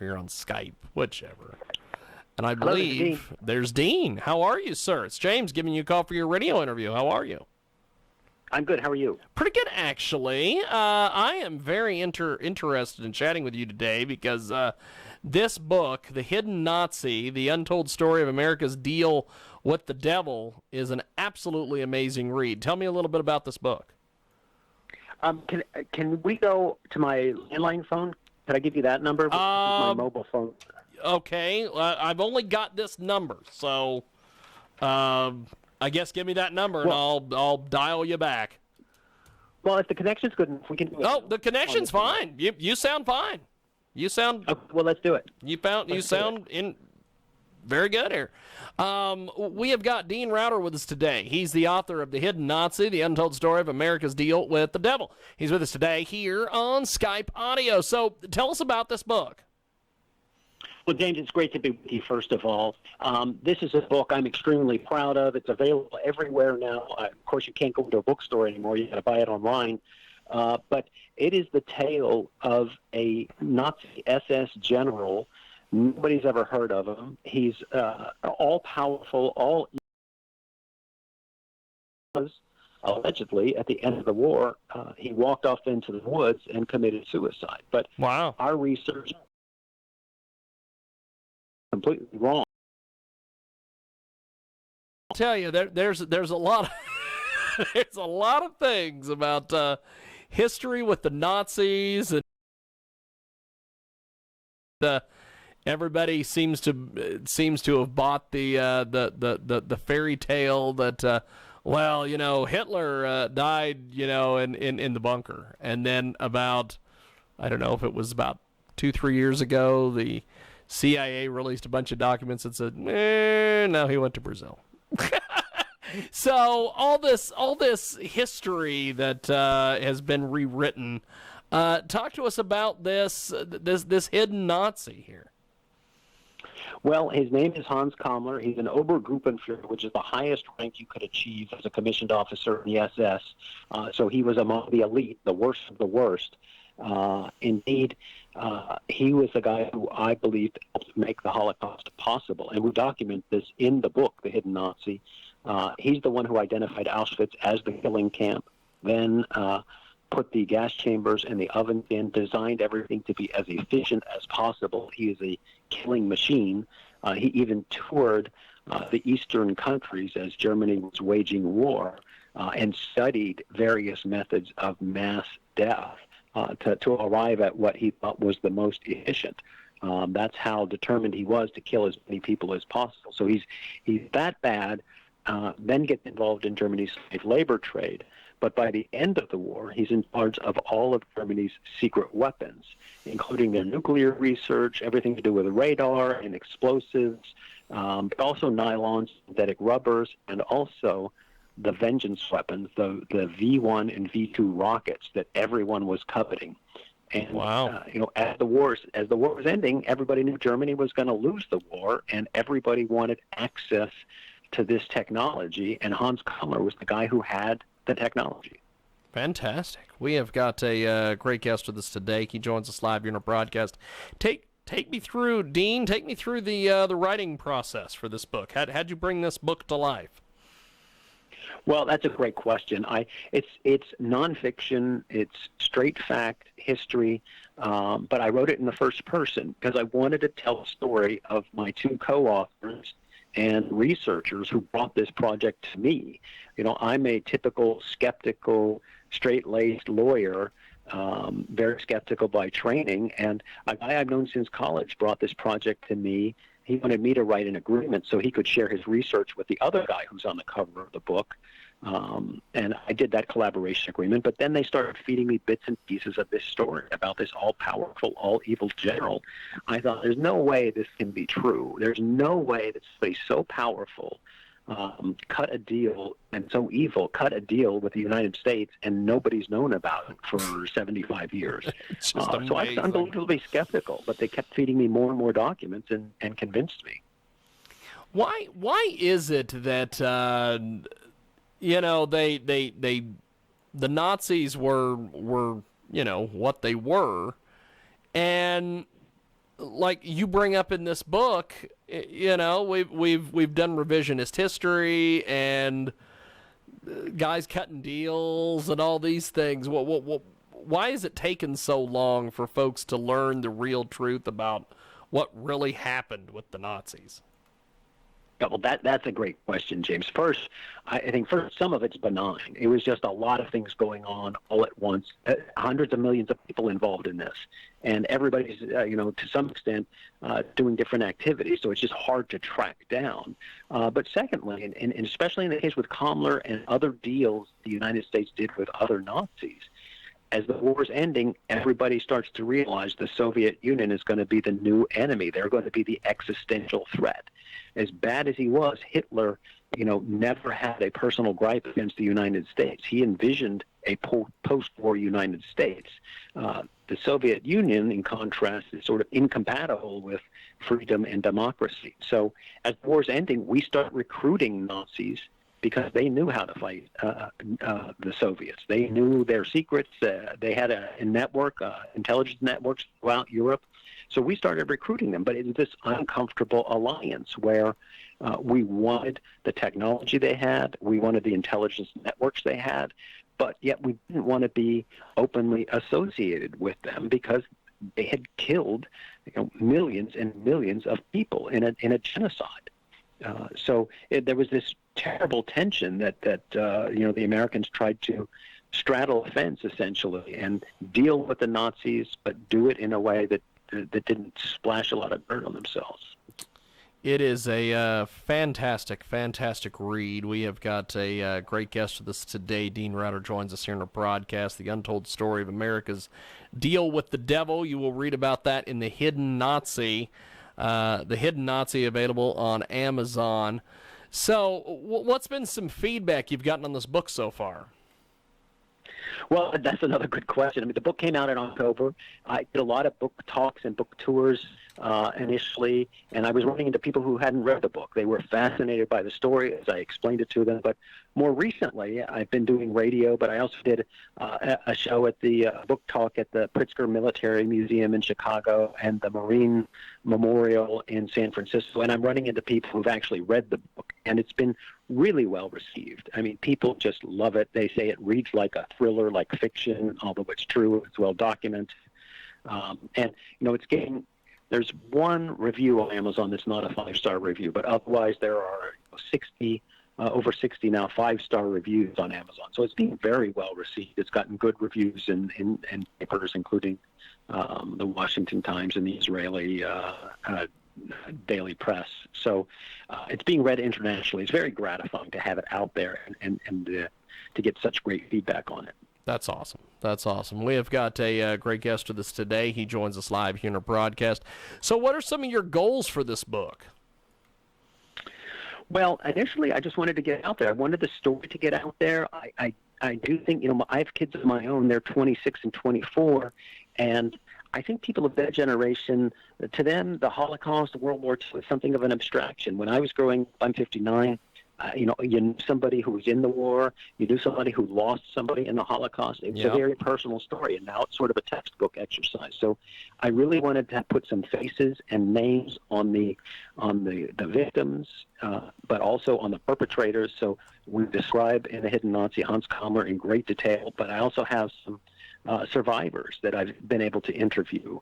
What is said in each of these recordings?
here on Skype, whichever. And I Hello, believe there's Dean. How are you, sir? It's James giving you a call for your radio interview. How are you? I'm good. How are you? Pretty good, actually. I am very interested in chatting with you today because this book, The Hidden Nazi, The Untold Story of America's Deal with the Devil, is an absolutely amazing read. Tell me a little bit about this book. Can we go to my landline phone? Can I give you that number? This is my mobile phone. Okay. I've only got this number, so I guess give me that number and I'll dial you back. Well, if the connection's good enough, we can do it. Oh, the connection's fine. You sound fine. You sound. Okay, well, let's do it. You sound in very good here. We have got Dean Router with us today. He's the author of The Hidden Nazi, The Untold Story of America's Deal with the Devil. He's with us today here on Skype Audio. So tell us about this book. Well, James, it's great to be with you, first of all. This is a book I'm extremely proud of. It's available everywhere now. Of course, you can't go to a bookstore anymore. You got to buy it online. But it is the tale of a Nazi SS general. Nobody's ever heard of him. He's all-powerful, allegedly, at the end of the war, he walked off into the woods and committed suicide. But wow, our research completely wrong. I'll tell you, there's a lot of, there's a lot of things about history with the Nazis, and everybody seems to have bought the fairy tale that Hitler died in the bunker, and then about, I don't know if it was about 2-3 years ago, the CIA released a bunch of documents that said, no, he went to Brazil. So all this history that has been rewritten. Talk to us about this hidden Nazi here. Well, his name is Hans Kammler. He's an Obergruppenführer, which is the highest rank you could achieve as a commissioned officer in the SS. So he was among the elite, the worst of the worst. Indeed, he was the guy who I believe helped make the Holocaust possible. And we document this in the book, The Hidden Nazi. He's the one who identified Auschwitz as the killing camp, then put the gas chambers and the ovens in, designed everything to be as efficient as possible. He is a killing machine. He even toured the eastern countries as Germany was waging war and studied various methods of mass death to arrive at what he thought was the most efficient. That's how determined he was to kill as many people as possible. So he's that bad, then gets involved in Germany's slave labor trade. But by the end of the war, he's in charge of all of Germany's secret weapons, including their nuclear research, everything to do with radar and explosives, but also nylon, synthetic rubbers, and also the vengeance weapons, the V-1 and V-2 rockets that everyone was coveting. And wow. As the war was ending, everybody knew Germany was going to lose the war, and everybody wanted access to this technology. And Hans Kammler was the guy who had the technology. Fantastic. We have got a great guest with us today. He joins us live here in our broadcast. Take me through, Dean. Take me through the writing process for this book. How'd you bring this book to life? Well, that's a great question. It's nonfiction. It's straight fact history, but I wrote it in the first person because I wanted to tell the story of my two co-authors and researchers who brought this project to me. I'm a typical skeptical, straight-laced lawyer, very skeptical by training, and a guy I've known since college brought this project to me. He wanted me to write an agreement so he could share his research with the other guy who's on the cover of the book. And I did that collaboration agreement, but then they started feeding me bits and pieces of this story about this all-powerful, all-evil general. I thought, there's no way this can be true. There's no way that somebody so powerful cut a deal, and so evil, cut a deal with the United States, and nobody's known about it for 75 years. It's just so I was unbelievably skeptical, but they kept feeding me more and more documents and convinced me. Why is it that the Nazis were what they were, and like you bring up in this book, you know, we've done revisionist history and guys cutting deals and all these things. Why is it taken so long for folks to learn the real truth about what really happened with the Nazis? Yeah, well, that's a great question, James. First, I think some of it's benign. It was just a lot of things going on all at once, hundreds of millions of people involved in this, and everybody's, to some extent, doing different activities. So it's just hard to track down. But secondly, and especially in the case with Kammler and other deals the United States did with other Nazis, as the war's ending, everybody starts to realize the Soviet Union is going to be the new enemy. They're going to be the existential threat. As bad as he was, Hitler, never had a personal gripe against the United States. He envisioned a post-war United States. The Soviet Union, in contrast, is sort of incompatible with freedom and democracy. So as the war's ending, we start recruiting Nazis because they knew how to fight the Soviets. They knew their secrets. They had a network, intelligence networks throughout Europe. So we started recruiting them. But it was this uncomfortable alliance where we wanted the technology they had, we wanted the intelligence networks they had, but yet we didn't want to be openly associated with them because they had killed millions and millions of people in a genocide. So there was this terrible tension that the Americans tried to straddle a fence essentially and deal with the Nazis, but do it in a way that didn't splash a lot of dirt on themselves. It is a fantastic, fantastic read. We have got a great guest with us today. Dean Rutter joins us here in our broadcast, The Untold Story of America's Deal with the Devil. You will read about that in The Hidden Nazi. The Hidden Nazi, available on Amazon. So what's been some feedback you've gotten on this book so far? Well, that's another good question. I mean, the book came out in October. I did a lot of book talks and book tours initially, and I was running into people who hadn't read the book. They were fascinated by the story as I explained it to them. But more recently, I've been doing radio, but I also did a show at the book talk at the Pritzker Military Museum in Chicago and the Marine Memorial in San Francisco. And I'm running into people who've actually read the book, and it's been really well received. I mean, people just love it. They say it reads like a thriller, like fiction, although it's true. It's well documented. And, it's getting... There's one review on Amazon that's not a 5-star review, but otherwise there are over 60 now 5-star reviews on Amazon. So it's being very well received. It's gotten good reviews in papers, including the Washington Times and the Israeli daily press. So it's being read internationally. It's very gratifying to have it out there and to get such great feedback on it. That's awesome. That's awesome. We have got a great guest with us today. He joins us live here in our broadcast. So what are some of your goals for this book? Well, initially, I just wanted to get out there. I wanted the story to get out there. I do think, I have kids of my own. They're 26 and 24, and I think people of that generation, to them, the Holocaust, World War II is something of an abstraction. When I was growing up, I'm 59, you knew somebody who was in the war. You knew somebody who lost somebody in the Holocaust. It's a very personal story, and now it's sort of a textbook exercise. So I really wanted to put some faces and names on the victims, but also on the perpetrators. So we describe in The Hidden Nazi Hans Kammler in great detail, but I also have some survivors that I've been able to interview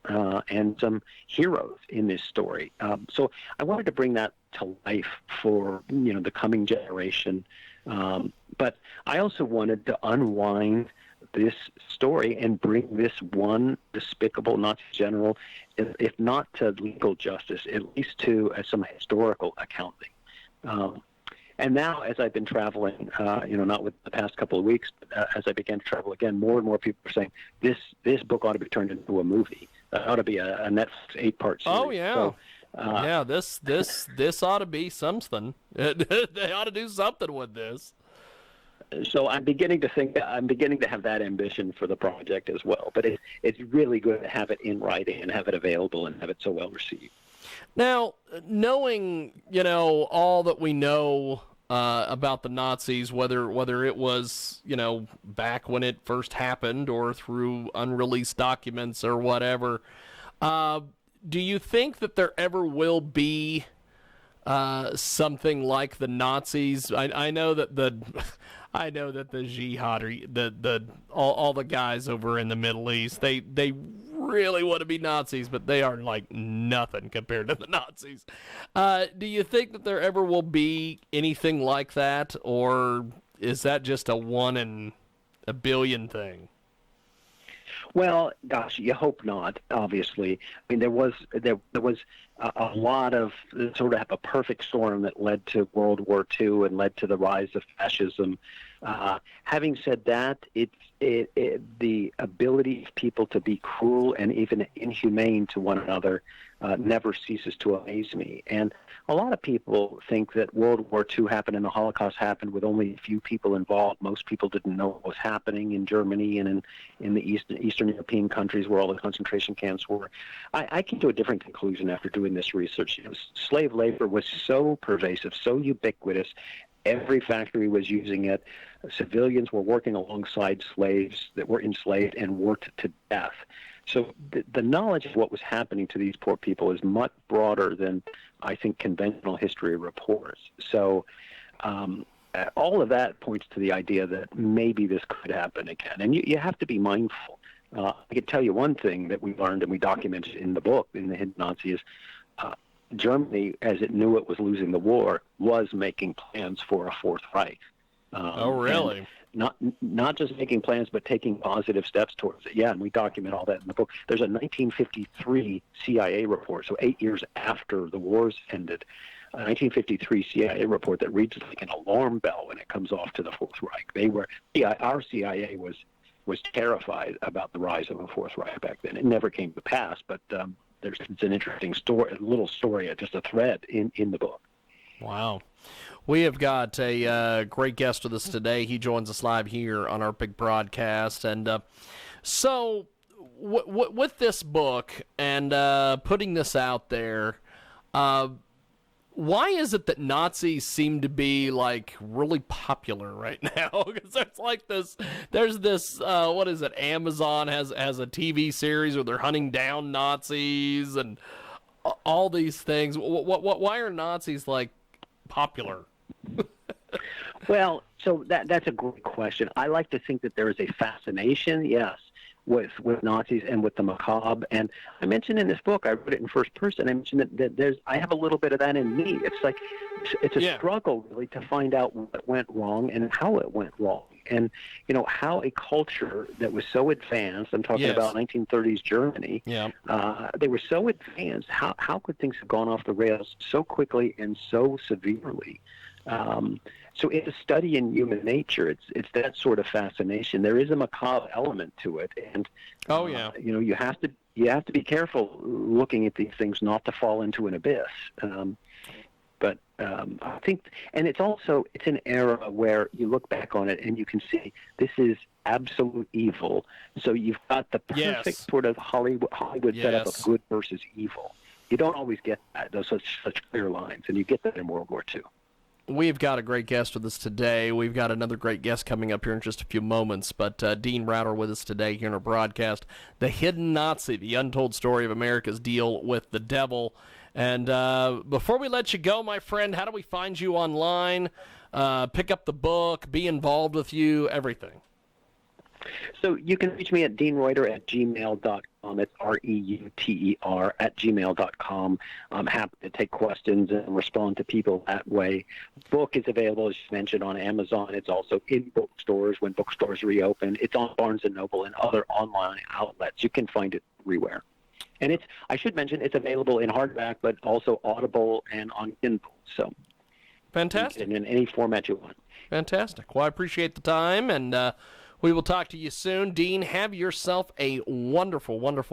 and some heroes in this story. So I wanted to bring that to life for the coming generation. But I also wanted to unwind this story and bring this one despicable Nazi general, if not to legal justice, at least to some historical accounting. And now, as I've been traveling, not with the past couple of weeks, but as I began to travel again, more and more people are saying this book ought to be turned into a movie. It ought to be a Netflix 8-part series. Oh yeah, so, this ought to be something. They ought to do something with this. So I'm beginning to have that ambition for the project as well. But it's really good to have it in writing and have it available and have it so well received. Now, knowing all that we know about the Nazis, whether it was back when it first happened or through unreleased documents or whatever, do you think that there ever will be something like the Nazis? I know that I know that the jihad, or all the guys over in the Middle East, they really want to be Nazis, but they are like nothing compared to the Nazis. Do you think that there ever will be anything like that, or is that just a 1 in a billion thing? Well, gosh, you hope not. Obviously, I mean there was a lot of sort of a perfect storm that led to World War II and led to the rise of fascism. Having said that, the ability of people to be cruel and even inhumane to one another never ceases to amaze me. And a lot of people think that World War II happened and the Holocaust happened with only a few people involved. Most people didn't know what was happening in Germany and in the Eastern European countries where all the concentration camps were. I came to a different conclusion after doing this research. Slave labor was so pervasive, so ubiquitous. Every factory was using it. Civilians were working alongside slaves that were enslaved and worked to death. So the knowledge of what was happening to these poor people is much broader than, I think, conventional history reports. So all of that points to the idea that maybe this could happen again. And you have to be mindful. I can tell you one thing that we learned and we documented in the book, in the Hidden Nazi, is Germany, as it knew it was losing the war, was making plans for a Fourth Reich. Oh, really? Not just making plans, but taking positive steps towards it. Yeah, and we document all that in the book. There's a 1953 CIA report, so 8 years after the wars ended, a 1953 CIA report that reads like an alarm bell when it comes off to the Fourth Reich. Our CIA was terrified about the rise of a Fourth Reich back then. It never came to pass, but it's an interesting story, a little story, just a thread in the book. Wow. We have got a great guest with us today. He joins us live here on our big broadcast. And so with this book and putting this out there, why is it that Nazis seem to be like really popular right now? Because there's this what is it? Amazon has a TV series where they're hunting down Nazis and all these things. Why are Nazis like popular? Well, so that's a great question. I like to think that there is a fascination, yes, with Nazis and with the macabre. And I mentioned in this book, I wrote it in first person. I mentioned that I have a little bit of that in me. It's like it's a struggle really to find out what went wrong and how it went wrong. And, how a culture that was so advanced, I'm talking about 1930s Germany, they were so advanced, how could things have gone off the rails so quickly and so severely? So it's a study in human nature. It's that sort of fascination. There is a macabre element to it, and you have to be careful looking at these things not to fall into an abyss. But I think, and it's an era where you look back on it and you can see this is absolute evil. So you've got the perfect sort of Hollywood setup of good versus evil. You don't always get that, those such clear lines, and you get that in World War II. We've got a great guest with us today. We've got another great guest coming up here in just a few moments. But Dean Router with us today here in our broadcast. The Hidden Nazi, the untold story of America's deal with the devil. And before we let you go, my friend, how do we find you online, pick up the book, be involved with you, everything? So you can reach me at deanreuter@gmail.com. It's REUTER @gmail.com. I'm happy to take questions and respond to people that way. The book is available, as you mentioned, on Amazon. It's also in bookstores when bookstores reopen. It's on Barnes & Noble and other online outlets. You can find it everywhere. And I should mention, it's available in hardback, but also Audible and on Kindle. So fantastic. In any format you want. Fantastic. Well, I appreciate the time, and we will talk to you soon. Dean, have yourself a wonderful, wonderful